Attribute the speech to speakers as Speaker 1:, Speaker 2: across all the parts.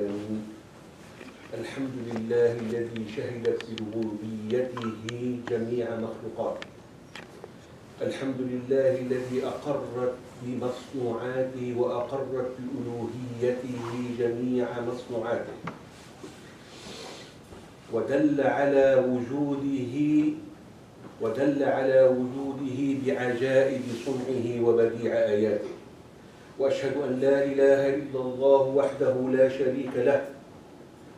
Speaker 1: العالمين الحمد لله الذي شهدت بربوبيته جميع مخلوقاته الحمد لله الذي أقرت بمصنوعاته وأقرت بألوهيته جميع مصنوعاته ودل على وجوده بعجائب صنعه وبديع آياته وأشهد أن لا إله إلا الله وحده لا شريك له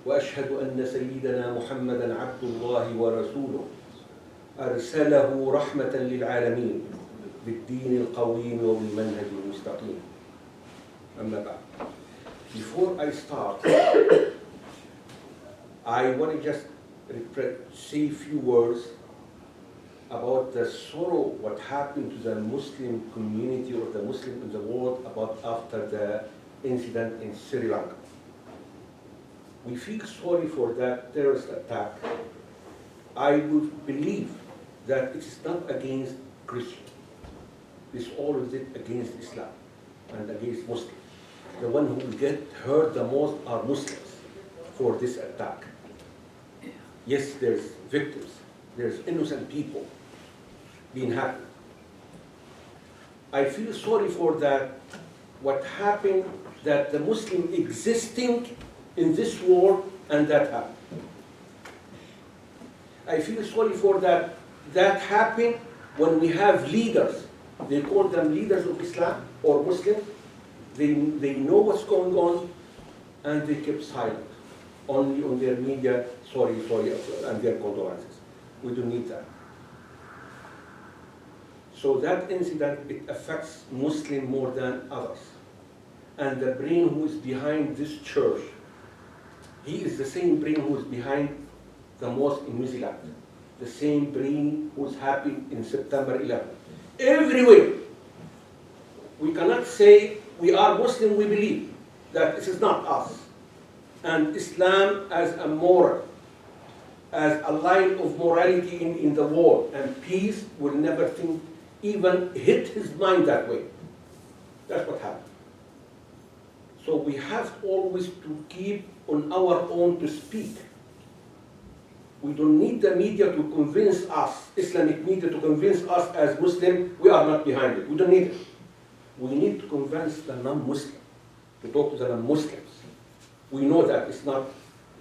Speaker 1: وأشهد أن سيدنا محمدًا عبد الله ورسوله أرسله رحمة للعالمين بالدين القويم وبالمنهج المستقيم. أما بعد. Before I start, I want to just say a few words about the sorrow what happened to the Muslim community or the Muslim in the world about after the incident in Sri Lanka. We feel sorry for that terrorist attack. I would believe that it is not against Christians. It's always against Islam and against Muslims. The one who will get hurt the most are Muslims for this attack. Yes, there's victims, there's innocent people being happy. I feel sorry for that, what happened, that the Muslim existing in this world and that happened. I feel sorry for that happened when we have leaders, they call them leaders of Islam or Muslims, they know what's going on and they kept silent, only on their media, sorry, and their condolences. We don't need that. So that incident, it affects Muslims more than others. And the brain who is behind this church, he is the same brain who is behind the mosque in New Zealand. The same brain who is happy in September 11. Everywhere. We cannot say we are Muslim, we believe that this is not us. And Islam as a moral, as a line of morality in the world, and peace will never think, even hit his mind that way. That's what happened. So we have always to keep on our own to speak. We don't need the media to convince us, Islamic media to convince us as Muslim, we are not behind it. We don't need it. We need to convince the non-Muslim, to talk to the non-Muslims. We know that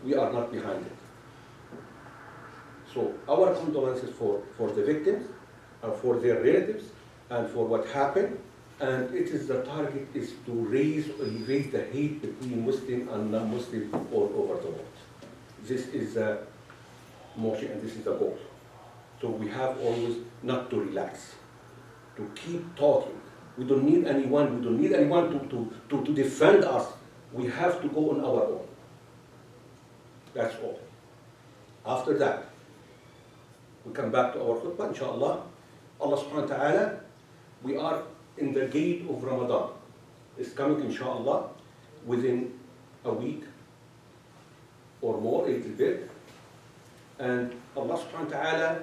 Speaker 1: we are not behind it. So our condolences for the victims, and for their relatives, and for what happened. And it is the target is to elevate the hate between Muslim and non-Muslim all over the world. This is the motion and this is the goal. So we have always not to relax, to keep talking. We don't need anyone to defend us. We have to go on our own. That's all. After that, we come back to our khutbah, inshallah. Allah subhanahu wa ta'ala, we are in the gate of Ramadan. It's coming, inshallah, within a week or more, a little bit. And Allah subhanahu wa ta'ala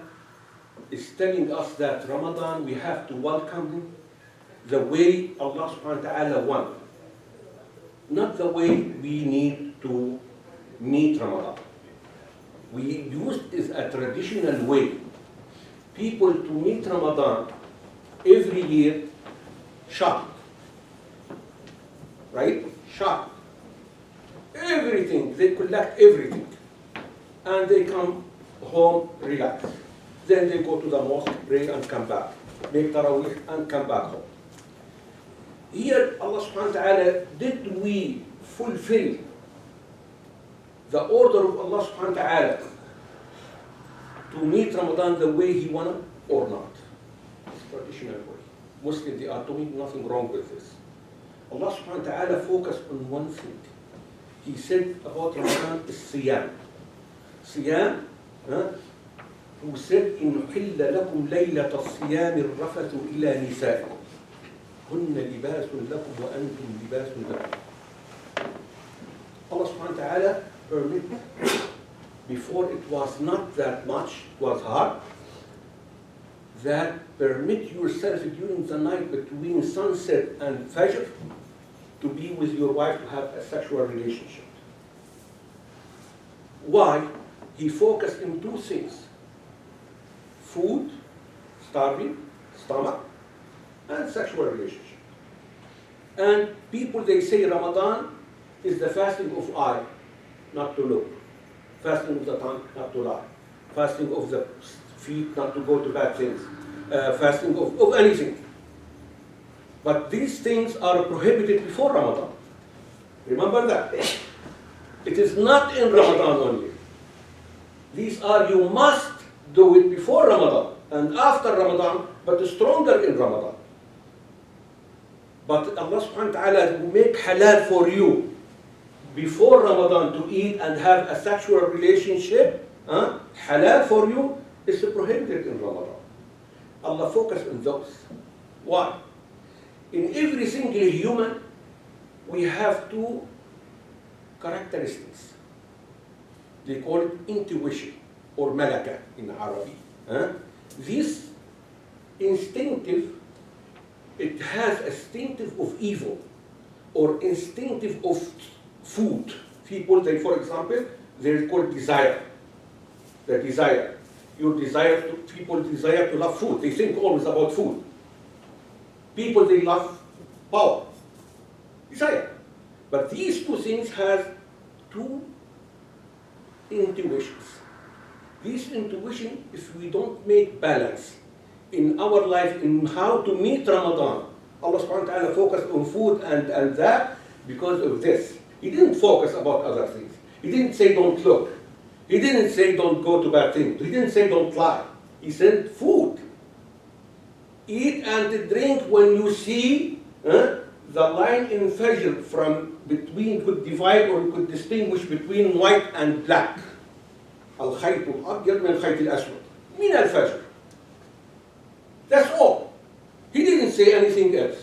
Speaker 1: is telling us that Ramadan, we have to welcome him the way Allah subhanahu wa ta'ala wants. Not the way we need to meet Ramadan. We use it as a traditional way. People to meet Ramadan every year, shocked. Right? Shocked. Everything, they collect everything. And they come home, relax. Then they go to the mosque, pray and come back. Make tarawih and come back home. Here, Allah subhanahu wa ta'ala, did we fulfill the order of Allah subhanahu wa ta'ala to meet Ramadan the way he wanted or not? It's traditional way. Muslims, they are doing nothing wrong with this. Allah subhanahu wa ta'ala focused on one thing. He said about Ramadan is Siyam. Siyam, who said, إِنْ حِلَّ لَكُمْ لَيْلَةَ الصِّيَامِ الرَّفَثُ إِلَى نِسَائِكُمْ هُنَّ لِبَاسٌ لَكُمْ وَأَنْتُمْ لِبَاسٌ لَكُمْ. Allah subhanahu wa ta'ala permitted, before it was not that much, it was hard, that permit yourself during the night between sunset and Fajr to be with your wife to have a sexual relationship. Why? He focused on two things: food, starving, stomach, and sexual relationship. And people, they say Ramadan is the fasting of eye, not to look. Fasting of the tongue, not to lie. Fasting of the feet, not to go to bad things. Fasting of anything. But these things are prohibited before Ramadan. Remember that. It is not in Ramadan only. These are, you must do it before Ramadan and after Ramadan, but stronger in Ramadan. But Allah subhanahu wa ta'ala will make halal for you before Ramadan to eat and have a sexual relationship. Halal for you is prohibited in Ramadan. Allah focused on those. Why? In every single human, we have two characteristics. They call it intuition or malaka in Arabic. This instinctive, it has instinctive of evil or instinctive of food. People, they, for example, they're called desire. The desire. People desire to love food. They think always about food. People, they love power. Desire. But these two things have two intuitions. This intuition, if we don't make balance in our life in how to meet Ramadan, Allah subhanahu wa ta'ala focused on food and that because of this. He didn't focus about other things. He didn't say don't look. He didn't say don't go to bad things. He didn't say don't lie. He said food. Eat and drink when you see the line in Fajr from between, could divide or could distinguish between white and black. الخيط الأبيض من الخيط الأسود من الفجر. That's all. He didn't say anything else.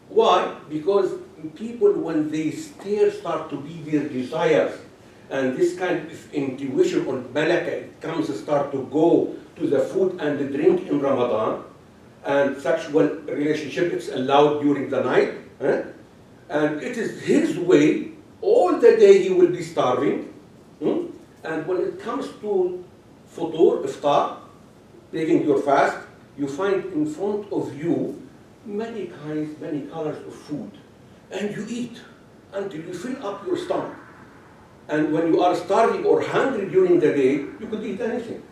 Speaker 1: Why? Because people, when they start to be their desires, and this kind of intuition or malaka, it comes to start to go to the food and the drink in Ramadan, and sexual relationship is allowed during the night, and it is his way, all the day he will be starving, and when it comes to futur, iftar, taking your fast, you find in front of you many kinds, many colors of food, and you eat until you fill up your stomach. And when you are starving or hungry during the day, you could eat anything,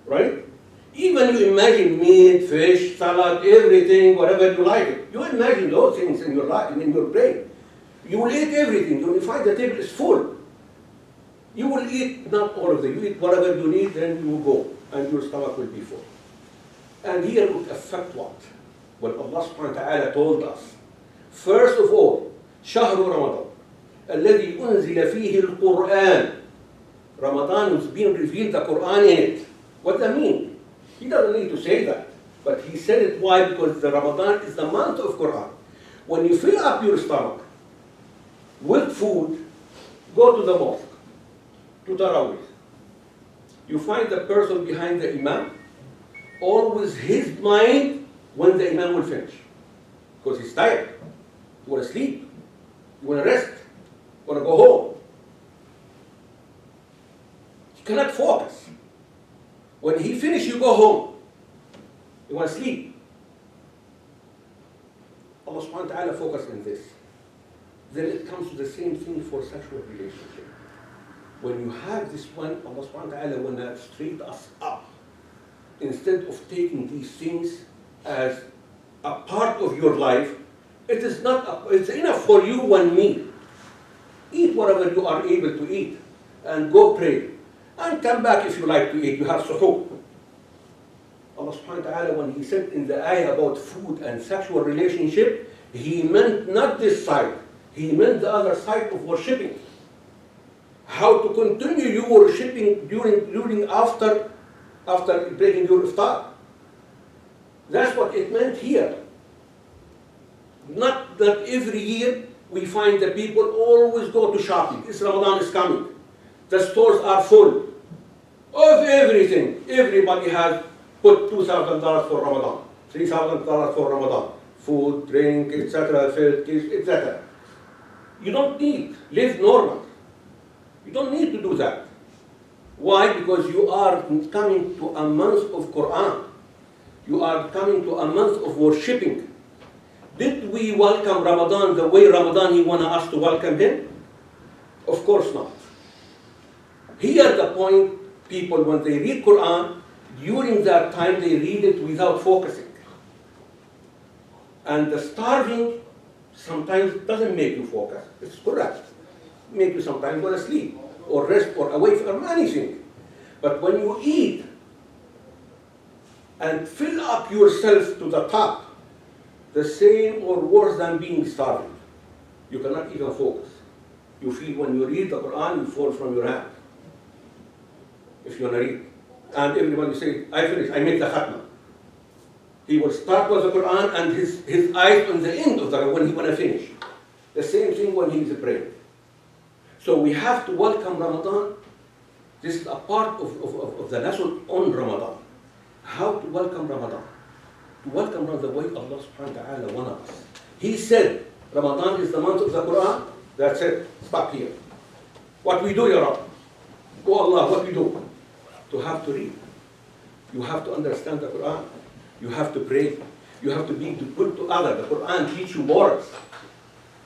Speaker 1: right? Even you imagine meat, fish, salad, everything, whatever you like. You imagine those things in your life, in your brain. You will eat everything. When you find the table is full, you will eat not all of them. You eat whatever you need, then you go, and your stomach will be full. And here it would affect what? Well, Allah subhanahu wa ta'ala told us. First of all, شهر رمضان الذي أنزل فيه القرآن. Ramadan is being revealed the Quran in it. What does that mean? He doesn't need to say that. But he said it why? Because the Ramadan is the month of Quran. When you fill up your stomach with food, go to the mosque, to Tarawih. You find the person behind the Imam, always his mind when the Imam will finish. Because he's tired. You want to sleep. You want to rest. You want to go home. You cannot focus. When he finishes, you go home. You want to sleep. Allah subhanahu wa ta'ala focus on this. Then it comes to the same thing for sexual relationship. When you have this one, Allah subhanahu wa ta'ala will straighten us up. Instead of taking these things as a part of your life, it is not, it's enough for you one meal. Eat whatever you are able to eat and go pray. And come back if you like to eat. You have suhoor. Allah subhanahu wa ta'ala, when he said in the ayah about food and sexual relationship, he meant not this side. He meant the other side of worshipping. How to continue your worshipping during after breaking your iftar. That's what it meant here. Not that every year we find the people always go to shopping. This Ramadan is coming. The stores are full of everything. Everybody has put $2,000 for Ramadan, $3,000 for Ramadan. Food, drink, etc., etc. You don't need. Live normal. You don't need to do that. Why? Because you are coming to a month of Quran. You are coming to a month of worshipping. Did we welcome Ramadan the way Ramadan he wanted us to welcome him? Of course not. Here the point, people, when they read Quran, during that time they read it without focusing. And the starving sometimes doesn't make you focus. It's correct. Make you sometimes go to sleep or rest or away from anything. But when you eat and fill up yourself to the top, the same or worse than being starving, you cannot even focus. You feel when you read the Quran, you fall from your hand. If you want to read. And everybody say, I finished, I made the Khatma. He will start with the Quran and his eyes on the end of the Quran when he want to finish. The same thing when he is praying. So we have to welcome Ramadan. This is a part of the lesson on Ramadan. How to welcome Ramadan. To welcome Ramadan the way Allah subhanahu wa ta'ala wants us. He said, Ramadan is the month of the Quran. That's it. Stop here. What we do, Ya Rabbi? Oh Allah, what we do? To have to read. You have to understand the Quran. You have to pray. You have to be good to others. The Quran teach you morals.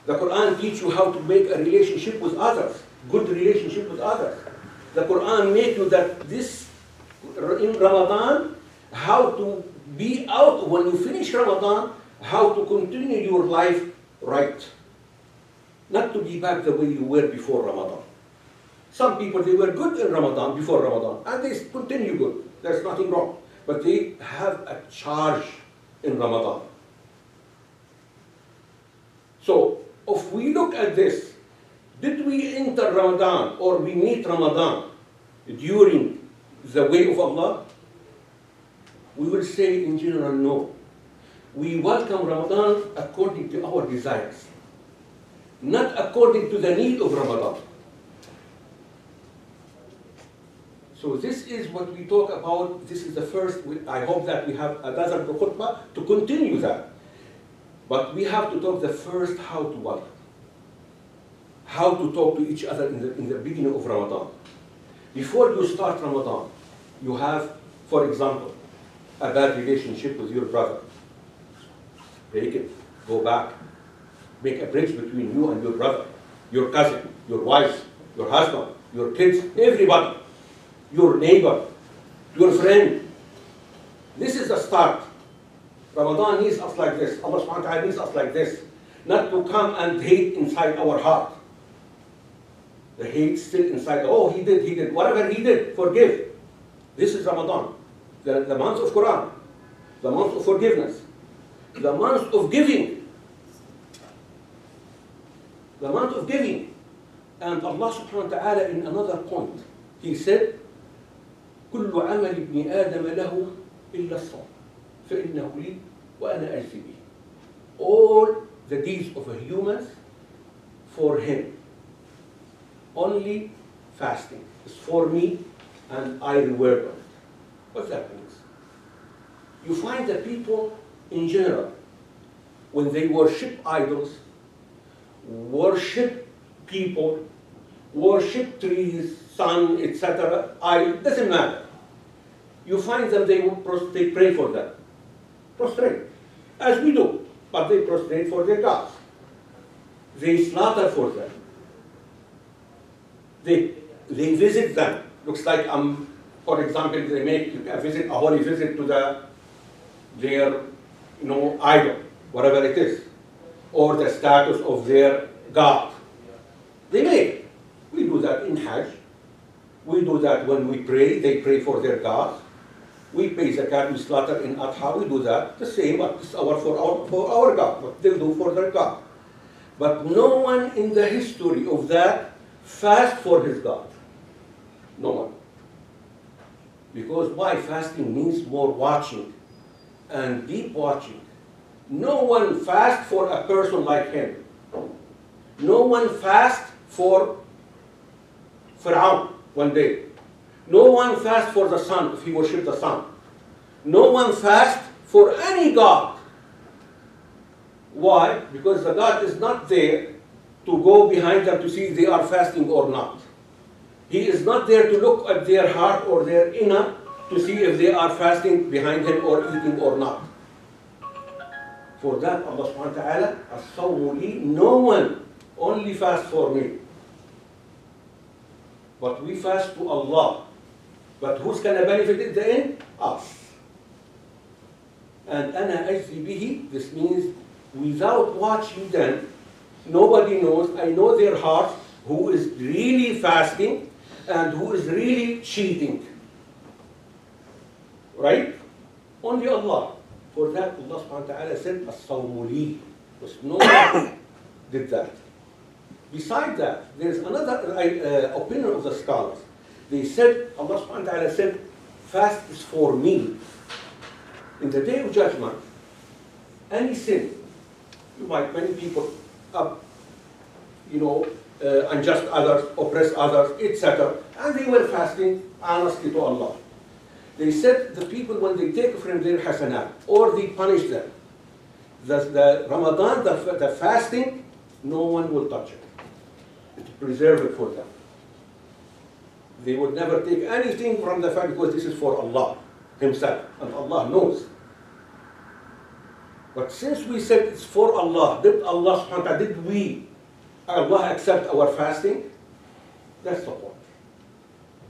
Speaker 1: The Quran teach you how to make a relationship with others. Good relationship with others. The Quran make you that this, in Ramadan, how to be out when you finish Ramadan, how to continue your life right. Not to be back the way you were before Ramadan. Some people, they were good in Ramadan, before Ramadan, and they continue good. There's nothing wrong. But they have a charge in Ramadan. So, if we look at this, did we enter Ramadan or we meet Ramadan during the way of Allah? We will say in general, no. We welcome Ramadan according to our desires, not according to the need of Ramadan. So this is what we talk about. This is the first. I hope that we have another khutbah to continue that. But we have to talk the first how to welcome. How to talk to each other in the beginning of Ramadan. Before you start Ramadan, you have, for example, a bad relationship with your brother. Break it. Go back. Make a bridge between you and your brother, your cousin, your wife, your husband, your kids, everybody. Your neighbor, your friend. This is the start. Ramadan needs us like this. Allah subhanahu wa ta'ala needs us like this. Not to come and hate inside our heart. The hate still inside. Oh, he did. Whatever he did, forgive. This is Ramadan. The month of Quran. The month of forgiveness. The month of giving. The month of giving. And Allah subhanahu wa ta'ala in another point, He said, كل عمل ابن آدم له إلا الصوم فإنه لي وأنا أجزي به. All the deeds of a human for him. Only fasting is for me and I reward it. What that means? You find that people in general, when they worship idols, worship people, worship trees, sun, etc., it doesn't matter. You find them, they pray for them. Prostrate. As we do. But they prostrate for their gods. They slaughter for them. They visit them. Looks like, for example, they make a holy visit to their idol, whatever it is, or the status of their god. They make. We do that in Hajj. We do that when we pray. They pray for their gods. We pay zakat, we slaughter in Adha. We do that. The same, but it's for our God. What they do for their God. But no one in the history of that fast for his God. No one. Because why? Fasting means more watching and deep watching. No one fast for a person like him. No one fast for Pharaoh one day. No one fast for the sun if he worshipped the sun. No one fast for any god. Why? Because the God is not there to go behind them to see if they are fasting or not. He is not there to look at their heart or their inner to see if they are fasting behind him or eating or not. For that, Allah subhanahu wa ta'ala, as-sawmu li, no one only fast for me. But we fast to Allah. But who's going to benefit at the end? Us. And ana ajzi bihi, this means without watching them, nobody knows. I know their hearts, who is really fasting and who is really cheating. Right? Only Allah. For that, Allah subhanahu wa ta'ala said, as-sawmu li. Because no one did that. Besides that, there's another opinion of the scholars. They said, Allah subhanahu wa ta'ala said, fast is for me. In the day of judgment, any sin, like many people, unjust others, oppress others, etc., and they were fasting honestly to Allah. They said the people, when they take from their hasanat, or they punish them, the Ramadan, the fasting, no one will touch it. To preserve it for them. They would never take anything from the fast because this is for Allah Himself, and Allah knows. But since we said it's for Allah, did Allah subhanahu wa ta'ala, did Allah accept our fasting? That's the point.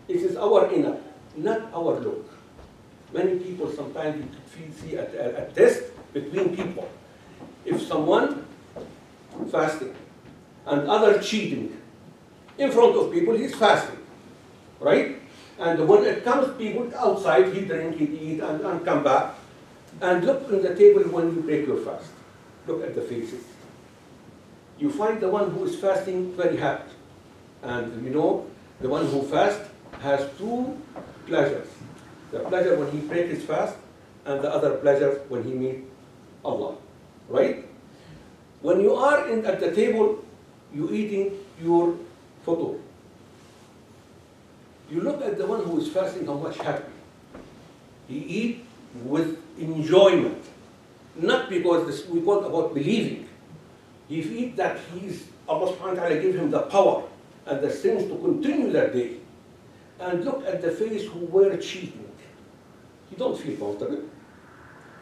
Speaker 1: It is our inner, not our look. Many people sometimes you see a test between people. If someone fasting and other cheating in front of people, he's fasting, right? And when it comes people outside, he drink, he eat, and come back. And look on the table when you break your fast. Look at the faces. You find the one who is fasting very happy. And the one who fasts has two pleasures. The pleasure when he breaks his fast, and the other pleasure when he meets Allah, right? When you are at the table, you eating your photo. You look at the one who is fasting, how much happy. He eat with enjoyment. Not because we talk about believing. He eat that Allah subhanahu wa ta'ala give him the power and the strength to continue that day. And look at the face who were cheating. He don't feel comfortable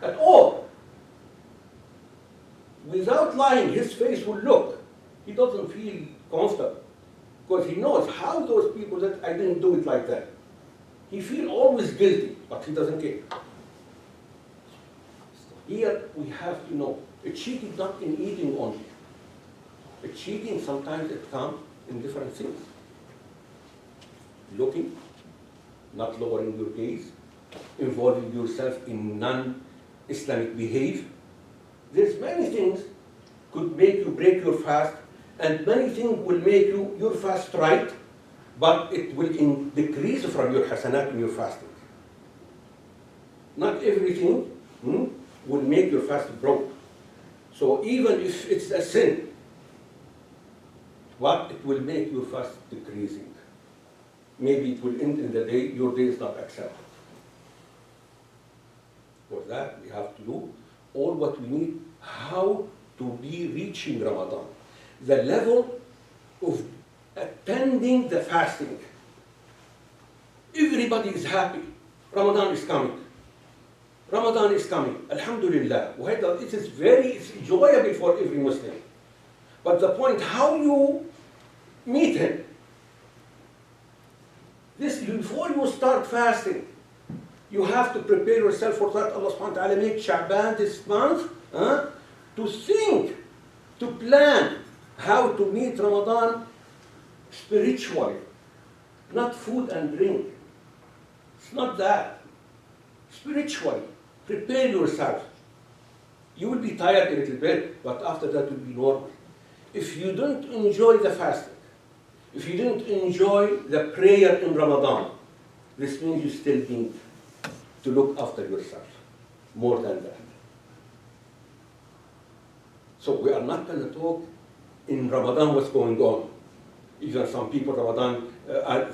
Speaker 1: at all. Without lying, his face will look. He doesn't feel comfortable. Because he knows how those people that I didn't do it like that. He feels always guilty, but he doesn't care. Here we have to know, a cheating not in eating only. A cheating sometimes it comes in different things. Looking, not lowering your gaze, involving yourself in non-Islamic behavior. There's many things could make you break your fast, and many things will make your fast right, but it will decrease from your hasanat in your fasting. Not everything will make your fast broke. So even if it's a sin, what it will make your fast decreasing. Maybe it will end in the day, your day is not accepted. For that, we have to do all what we need, how to be reaching Ramadan. The level of attending the fasting. Everybody is happy. Ramadan is coming. Ramadan is coming. Alhamdulillah. It is it's enjoyable for every Muslim. But the point, how you meet him. Before you start fasting, you have to prepare yourself for that. Allah subhanahu wa ta'ala make Sha'ban this month to think, to plan how to meet Ramadan spiritually, not food and drink. It's not that. Spiritually, prepare yourself. You will be tired a little bit, but after that will be normal. If you don't enjoy the fasting, if you don't enjoy the prayer in Ramadan, this means you still need to look after yourself more than that. So we are not going to talk in Ramadan what's going on. Even some people, Ramadan,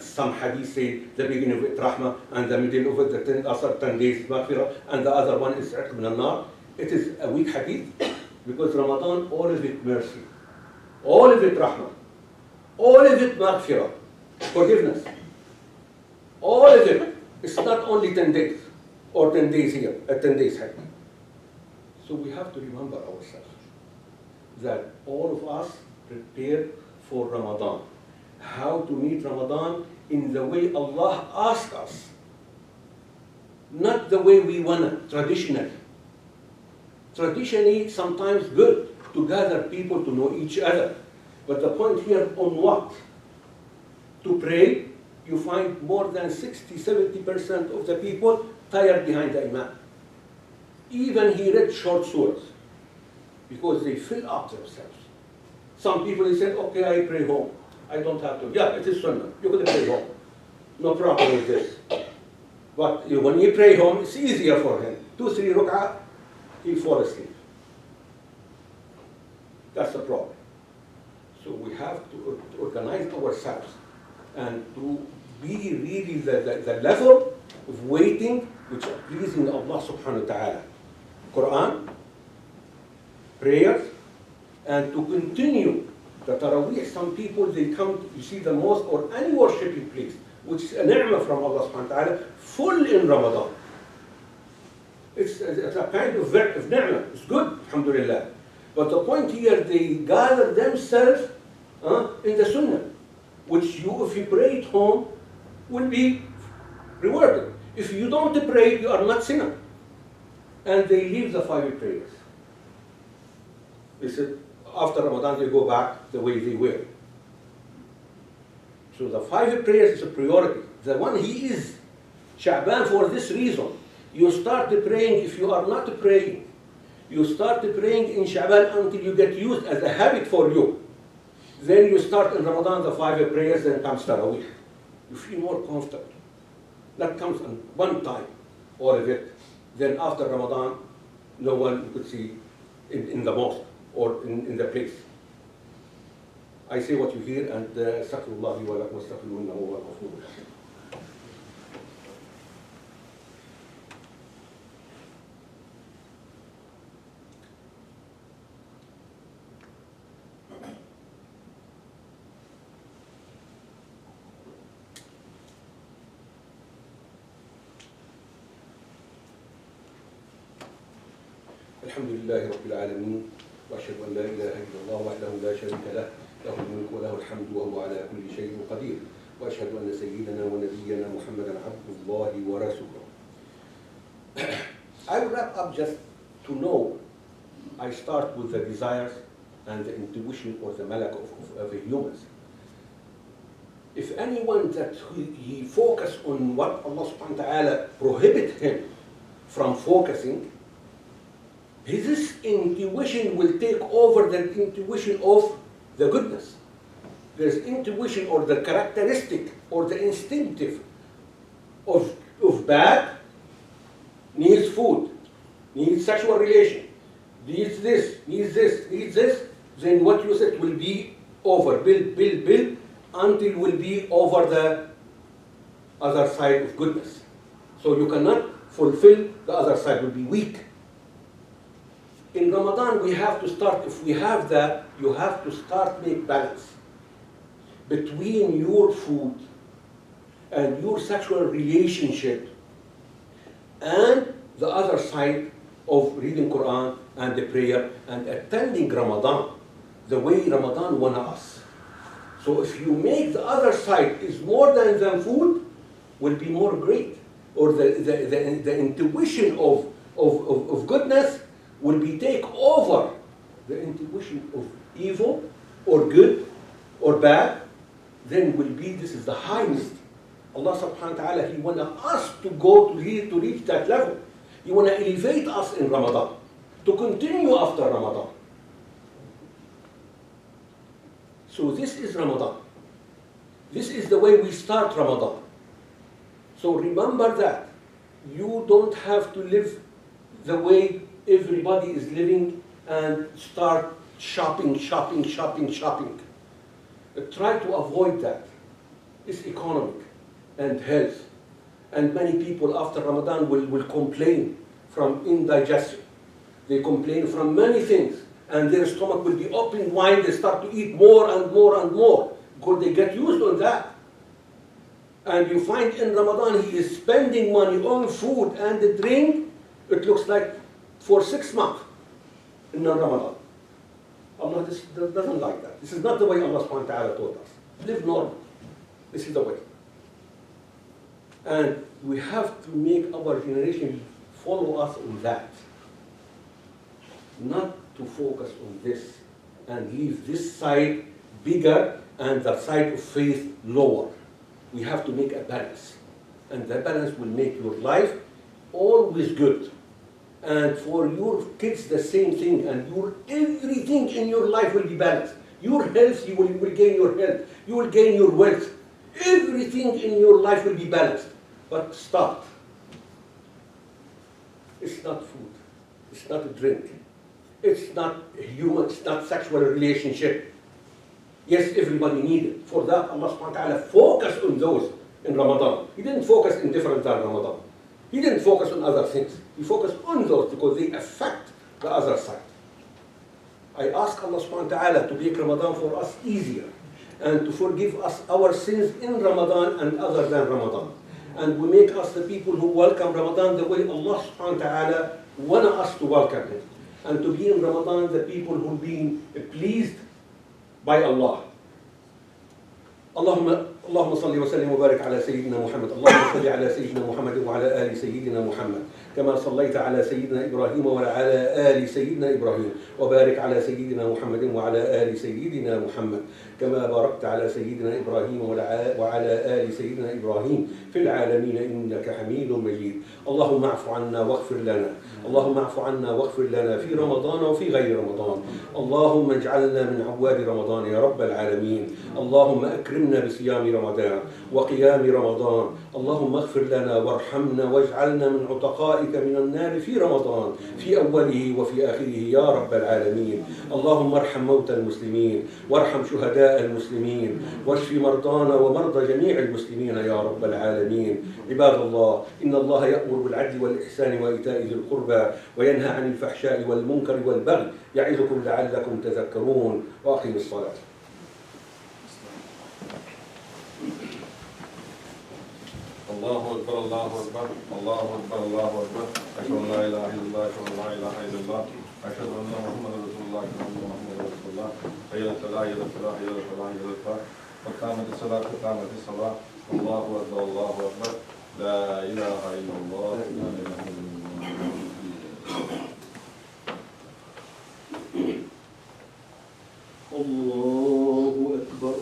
Speaker 1: some hadith say the beginning of it rahmah, and the middle of it, the 10 days maghfirah, and the other one is min al-nar. It is a weak hadith, because Ramadan, all of it mercy, all of it rahmah, all of it maghfirah. Forgiveness. All of it. It's not only 10 days or 10 days here, 10 days here. So we have to remember ourselves that all of us prepare for Ramadan. How to meet Ramadan in the way Allah asked us. Not the way we want it, traditionally. Traditionally, sometimes good to gather people to know each other. But the point here on what? To pray, you find more than 60-70% of the people tired behind the Imam. Even he read short surahs because they fill up themselves. Some people they said, okay, I pray home. I don't have to. Yeah, it is sunnah. You could pray home. No problem with this. But when he pray home, it's easier for him. 2-3 ruk'ah, he fall asleep. That's the problem. So we have to organize ourselves and to be really the level of waiting which are pleasing Allah subhanahu wa ta'ala. Quran, prayers, and to continue the Taraweeh. Some people, they come, you see the mosque or any worshiping place, which is a ni'mah from Allah subhanahu wa ta'ala, full in Ramadan. It's a kind of ni'mah. It's good, alhamdulillah. But the point here, they gather themselves in the sunnah, which you, if you pray at home, will be rewarded. If you don't pray, you are not sinner. And they leave the 5 prayers. They said, after Ramadan, they go back the way they were. So the 5 prayers is a priority. The one he is Sha'ban for this reason. You start praying if you are not praying. You start praying in Sha'ban until you get used as a habit for you. Then you start in Ramadan the 5 prayers, then comes Taraweeh. You feel more comfortable. That comes in one time, all of it. Then after Ramadan, no one could see in the mosque or in the place. I say what you hear, and astaghfirullah wa lakum wastaghfiruhu innahu huwal ghafurur rahim. الحمد لله رب العالمين وأشهد أن لا إله إلا الله وحده لا شريك له له الملك وله الحمد وهو على كل شيء قدير وأشهد أن سيدنا ونبينا محمدا عبد الله ورسوله. I will wrap up just to know. I start with the desires and the intuition or the malak of the humans. If anyone that he focus on what Allah subhanahu wa ta'ala prohibit him from focusing, his intuition will take over the intuition of the goodness. There's intuition or the characteristic or the instinctive of bad, needs food, needs sexual relation, needs this, needs this, needs this, then what you said will be over, build, until will be over the other side of goodness. So you cannot fulfill the other side, will be weak. In Ramadan, we have to start, if we have that, you have to start make balance between your food and your sexual relationship and the other side of reading Quran and the prayer and attending Ramadan, the way Ramadan wants us. So if you make the other side is more than food, will be more great. Or the intuition of goodness will be take over the intuition of evil or good or bad, then will be, this is the highest. Allah subhanahu wa ta'ala, He wants us to go to reach that level. He wants to elevate us in Ramadan, to continue after Ramadan. So this is Ramadan. This is the way we start Ramadan. So remember that. You don't have to live the way everybody is living and start shopping. Try to avoid that. It's economic and health. And many people after Ramadan will complain from indigestion. They complain from many things. And their stomach will be open wide. They start to eat more and more, because they get used on that. and you find in Ramadan he is spending money on food and drink, it looks like for 6 months in Ramadan. Allah doesn't like that. This is not the way Allah subhanahu wa ta'ala taught us. Live normal. This is the way. And we have to make our generation follow us on that. Not to focus on this and leave this side bigger and the side of faith lower. We have to make a balance. And the balance will make your life always good. And for your kids, the same thing. And everything in your life will be balanced. Your health, you will gain your health. You will gain your wealth. Everything in your life will be balanced. But start. It's not food. It's not a drink. It's not human. It's not sexual relationship. Yes, everybody needs it. For that, Allah subhanahu wa ta'ala focused on those in Ramadan. He didn't focus in different than Ramadan. He didn't focus on other things. He focused on those because they affect the other side. I ask Allah subhanahu wa ta'ala to make Ramadan for us easier and to forgive us our sins in Ramadan and other than Ramadan. And we make us the people who welcome Ramadan the way Allah subhanahu wa ta'ala wants us to welcome it. And to be in Ramadan the people who are being pleased by Allah. اللهم صل وسلم وبارك على سيدنا محمد. اللهم صل على سيدنا محمد وعلى آل سيدنا محمد كما صليت على سيدنا إبراهيم وعلى آل سيدنا إبراهيم وبارك على سيدنا محمد وعلى آل سيدنا محمد كما باركت على سيدنا إبراهيم وعلى آل سيدنا إبراهيم في العالمين إنك حميد مجيد. اللهم اعف عنا واغفر لنا. اللهم اعف عنا واغفر لنا في رمضان وفي غير رمضان. اللهم اجعلنا من عواد رمضان يا رب العالمين. اللهم أكرمنا بصيام رمضان وقيام رمضان. اللهم اغفر لنا وارحمنا واجعلنا من عتقائك من النار في رمضان في أوله وفي آخره يا رب العالمين. اللهم ارحم موتى المسلمين وارحم شهداء المسلمين واشف مرضانا ومرضى جميع المسلمين يا رب العالمين. عباد الله إن الله يأمر بالعدل والإحسان وإيتاء ذي القربى وينهى عن الفحشاء والمنكر والبغي يعظكم لعلكم تذكرون. وأقيموا الصلاة.
Speaker 2: الله أكبر الله أكبر الله أكبر الله أكبر أشهد أن لا إله إلا الله أشهد أن لا إله إلا الله أشهد أن محمدا رسول الله أشهد أن محمدا رسول الله حي على الفلاح حي على الفلاح حي على الفلاح حي على الفلاح قد قامت الصلاة قد قامت الصلاة الله أكبر الله أكبر لا إله إلا الله لا إله إلا الله.
Speaker 1: الله أكبر.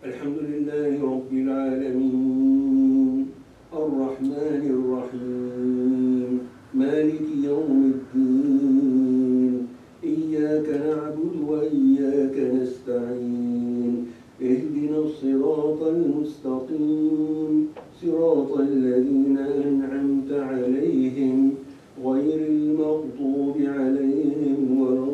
Speaker 1: الحمد لله رب العالمين الرحمن الرحيم مالك يوم الدين إياك نعبد وإياك نستعين اهدنا الصراط المستقيم صراط الذين أنعمت عليهم غير المغضوب عليهم ولا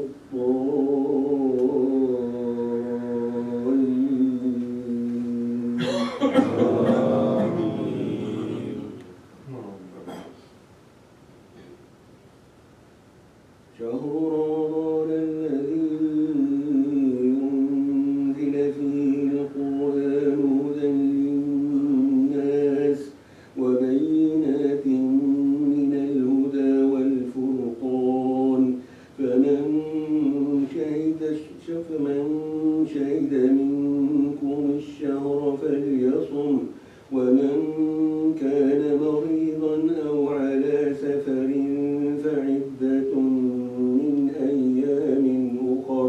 Speaker 1: شهر رمضان الذي أنزل فيه القرآن هدى للناس وبينات من الهدى والفرقان فمن شهد منكم الشهر فليصم ومن كان مريضا أو على سفر فعدة من أيام أخر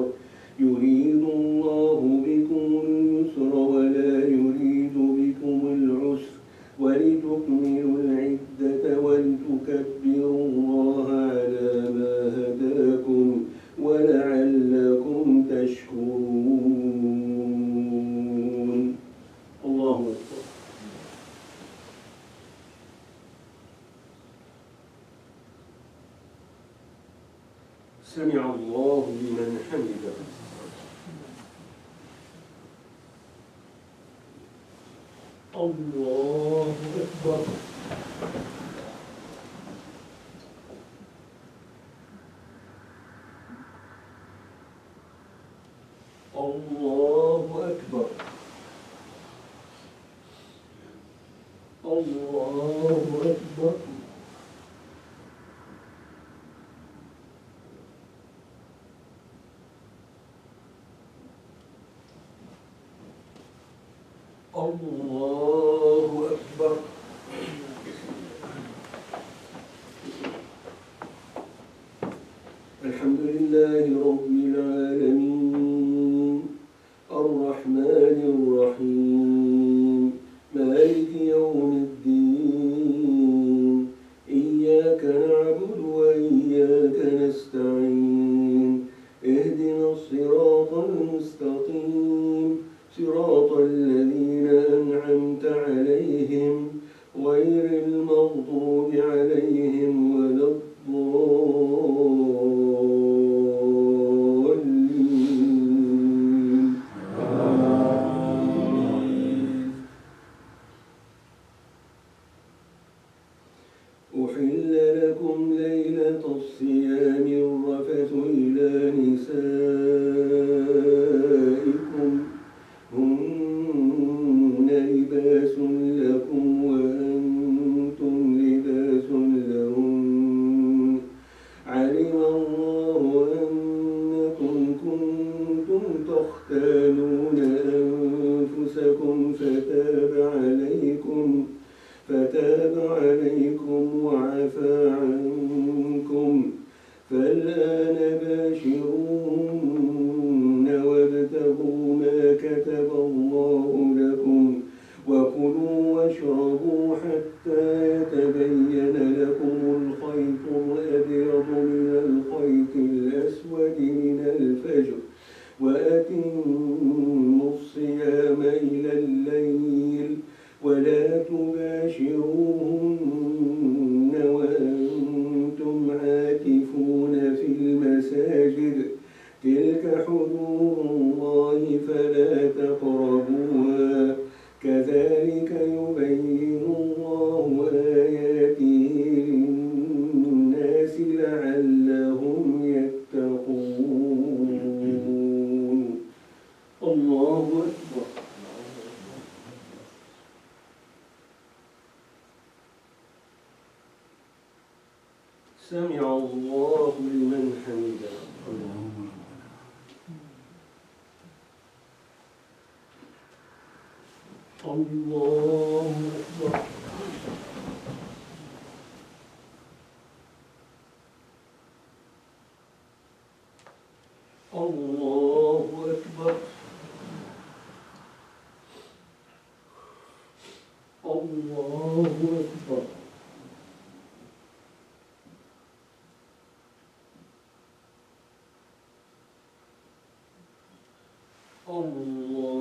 Speaker 1: يريد الله بكم اليسر ولا يريد بكم العسر ولتكملوا العدة ولتكبروا الله على ما هداكم ولعلكم تشكرون. الله أكبر. سمع الله لمن حمده. الله أكبر. الله أكبر. الله أكبر. الحمد لله رب العالمين الرحمن الرحيم مالك يوم الدين إياك نعبد وإياك نستعين اهدنا الصراط المستقيم صراط الذين أنعمت عليهم غير المغضوب عليهم ولا الضالين. أحل لكم ليلة الصيام الرفث إلى نسائكم هن لباس لكم وأنتم لباس لهن علم الله أنكم كنتم تختانون أنفسكم فتاب عليكم وعفى عنكم فالآن باشروهن وابتغوا ما كتب الله لكم وكلوا واشربوا حتى يتبين لكم الخيط الأبيض من الخيط الأسود من الفجر وأتموا الصيام إلى الليل ولا تباشروهن وأنتم عاكفون في المساجد تلك حدود الله فلا تقربوها كذلك يبين الله آياته للناس لعلهم يتقون. الله أكبر. سمع الله لمن حمده. الله أكبر. الله أكبر. الله أكبر. الله